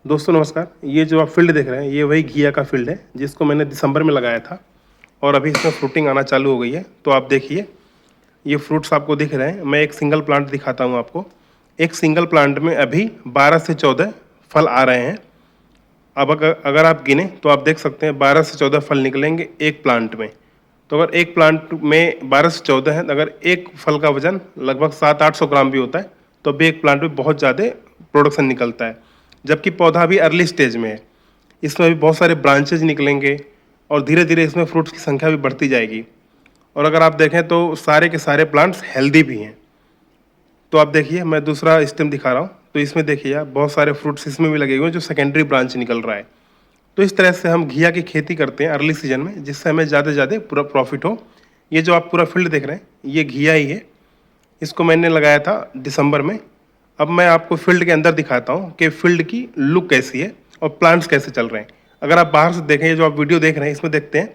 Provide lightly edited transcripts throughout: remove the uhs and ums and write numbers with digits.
दोस्तों नमस्कार। ये जो आप फील्ड देख रहे हैं ये वही घिया का फील्ड है जिसको मैंने दिसंबर में लगाया था और अभी इसमें फ्रूटिंग आना चालू हो गई है। तो आप देखिए ये फ्रूट्स आपको दिख रहे हैं। मैं एक सिंगल प्लांट दिखाता हूँ आपको। एक सिंगल प्लांट में अभी 12 से 14 फल आ रहे हैं। अब अगर आप गिने तो आप देख सकते हैं 12 से 14 फल निकलेंगे एक प्लांट में। तो अगर एक प्लांट में 12 से 14 है, अगर एक फल का वजन लगभग 700-800 ग्राम भी होता है तो भी एक प्लांट में बहुत ज़्यादा प्रोडक्शन निकलता है। जबकि पौधा अभी अर्ली स्टेज में है, इसमें भी बहुत सारे ब्रांचेज निकलेंगे और धीरे धीरे इसमें फ्रूट्स की संख्या भी बढ़ती जाएगी। और अगर आप देखें तो सारे के सारे प्लांट्स हेल्दी भी हैं। तो आप देखिए मैं दूसरा स्टेम दिखा रहा हूँ। तो इसमें देखिए आप बहुत सारे फ्रूट्स इसमें भी लगे हुए हैं जो सेकेंडरी ब्रांच निकल रहा है। तो इस तरह से हम घिया की खेती करते हैं अर्ली सीजन में, जिससे हमें ज़्यादा से ज़्यादा पूरा प्रॉफिट हो। ये जो आप पूरा फील्ड देख रहे हैं ये घिया ही है। इसको मैंने लगाया था दिसंबर में। अब मैं आपको फील्ड के अंदर दिखाता हूँ कि फील्ड की लुक कैसी है और प्लांट्स कैसे चल रहे हैं। अगर आप बाहर से देखें, ये जो आप वीडियो देख रहे हैं इसमें देखते हैं,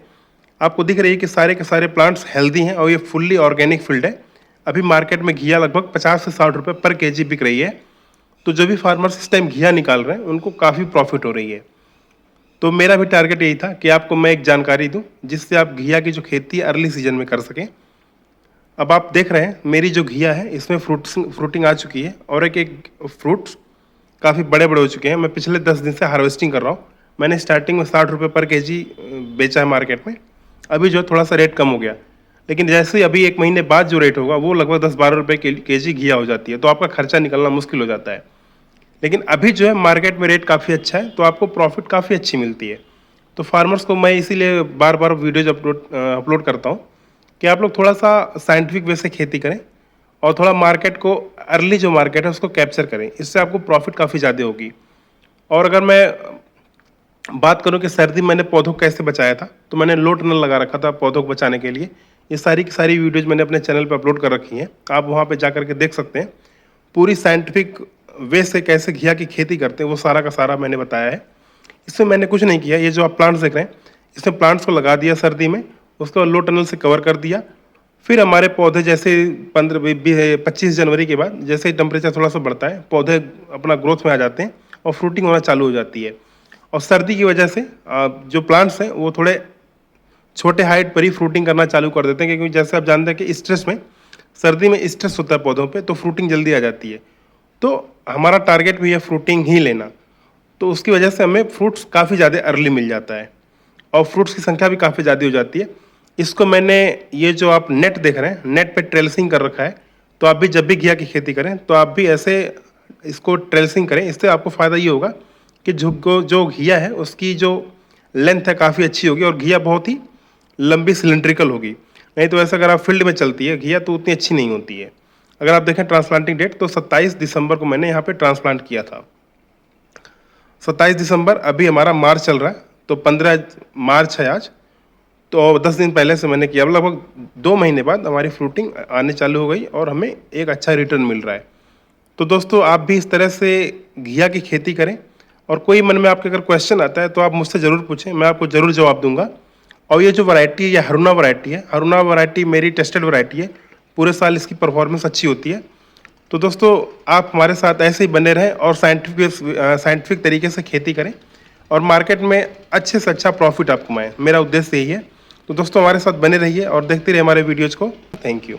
आपको दिख रही है कि सारे के सारे प्लांट्स हेल्दी हैं और ये फुल्ली ऑर्गेनिक फील्ड है। अभी मार्केट में घिया लगभग 50 से 60 रुपये पर केजी बिक रही है। तो जो भी फार्मर्स इस टाइम घिया निकाल रहे हैं उनको काफ़ी प्रॉफिट हो रही है। तो मेरा भी टारगेट यही था कि आपको मैं एक जानकारी दूं जिससे आप घिया की जो खेती है अर्ली सीजन में कर सकें। अब आप देख रहे हैं मेरी जो घिया है इसमें फ्रूटिंग आ चुकी है और एक एक फ्रूट्स काफ़ी बड़े बड़े हो चुके हैं। मैं पिछले 10 दिन से हार्वेस्टिंग कर रहा हूँ। मैंने स्टार्टिंग में 60 रुपये पर केजी बेचा है मार्केट में। अभी जो है थोड़ा सा रेट कम हो गया, लेकिन जैसे ही अभी 1 महीने बाद जो रेट होगा वो लगभग 10-12 रुपये केजी घिया हो जाती है। तो आपका खर्चा निकलना मुश्किल हो जाता है। लेकिन अभी जो है मार्केट में रेट काफ़ी अच्छा है तो आपको प्रॉफिट काफ़ी अच्छी मिलती है। तो फार्मर्स को मैं इसीलिए बार बार वीडियोज अपलोड करता हूँ कि आप लोग थोड़ा सा साइंटिफिक वे से खेती करें और थोड़ा मार्केट को अर्ली जो मार्केट है उसको कैप्चर करें। इससे आपको प्रॉफिट काफ़ी ज़्यादा होगी। और अगर मैं बात करूं कि सर्दी मैंने पौधों को कैसे बचाया था, तो मैंने लो टनल लगा रखा था पौधों को बचाने के लिए। ये सारी की सारी वीडियोज़ मैंने अपने चैनल पर अपलोड कर रखी हैं, आप वहाँ पर जा करके देख सकते हैं। पूरी साइंटिफिक वे से कैसे घिया की खेती करते हैं वो सारा का सारा मैंने बताया है। इसमें मैंने कुछ नहीं किया। ये जो आप प्लांट्स देख रहे हैं इसमें प्लांट्स को लगा दिया सर्दी में, उसके बाद लो टनल से कवर कर दिया। फिर हमारे पौधे जैसे 25 जनवरी के बाद जैसे ही टेम्परेचर थोड़ा सा बढ़ता है पौधे अपना ग्रोथ में आ जाते हैं और फ्रूटिंग होना चालू हो जाती है। और सर्दी की वजह से जो प्लांट्स हैं वो थोड़े छोटे हाइट पर ही फ्रूटिंग करना चालू कर देते हैं, क्योंकि जैसे आप जानते हैं कि स्ट्रेस में, सर्दी में स्ट्रेस होता है पौधों पे, तो फ्रूटिंग जल्दी आ जाती है। तो हमारा टारगेट भी है फ्रूटिंग ही लेना, तो उसकी वजह से हमें फ्रूट्स काफ़ी ज़्यादा अर्ली मिल जाता है और फ्रूट्स की संख्या भी काफ़ी ज़्यादा हो जाती है। इसको मैंने, ये जो आप नेट देख रहे हैं, नेट पे ट्रेल्सिंग कर रखा है। तो आप भी जब भी घिया की खेती करें तो आप भी ऐसे इसको ट्रेल्सिंग करें। इससे आपको फ़ायदा ये होगा कि जो घिया है उसकी जो लेंथ है काफ़ी अच्छी होगी और घिया बहुत ही लंबी सिलेंड्रिकल होगी। नहीं तो ऐसा अगर आप फील्ड में चलती है घिया तो उतनी अच्छी नहीं होती है। अगर आप देखें ट्रांसप्लांटिंग डेट तो 27 दिसंबर को मैंने यहाँ पे ट्रांसप्लांट किया था। 27 दिसंबर, अभी हमारा मार्च चल रहा है तो 15 मार्च है आज। तो 10 दिन पहले से मैंने किया। लगभग 2 महीने बाद हमारी फ्रूटिंग आने चालू हो गई और हमें एक अच्छा रिटर्न मिल रहा है। तो दोस्तों आप भी इस तरह से घिया की खेती करें और कोई मन में आपके अगर क्वेश्चन आता है तो आप मुझसे ज़रूर पूछें, मैं आपको ज़रूर जवाब दूंगा। और ये जो वैरायटी है ये हरुना वैरायटी है। हरुना वैरायटी मेरी टेस्टेड वैरायटी है, पूरे साल इसकी परफॉर्मेंस अच्छी होती है। तो दोस्तों आप हमारे साथ ऐसे ही बने रहें और साइंटिफिक तरीके से खेती करें और मार्केट में अच्छे से अच्छा प्रॉफिट आप कमाएं। मेरा उद्देश्य यही है। तो दोस्तों हमारे साथ बने रहिए और देखते रहिए हमारे वीडियोज़ को। Thank you.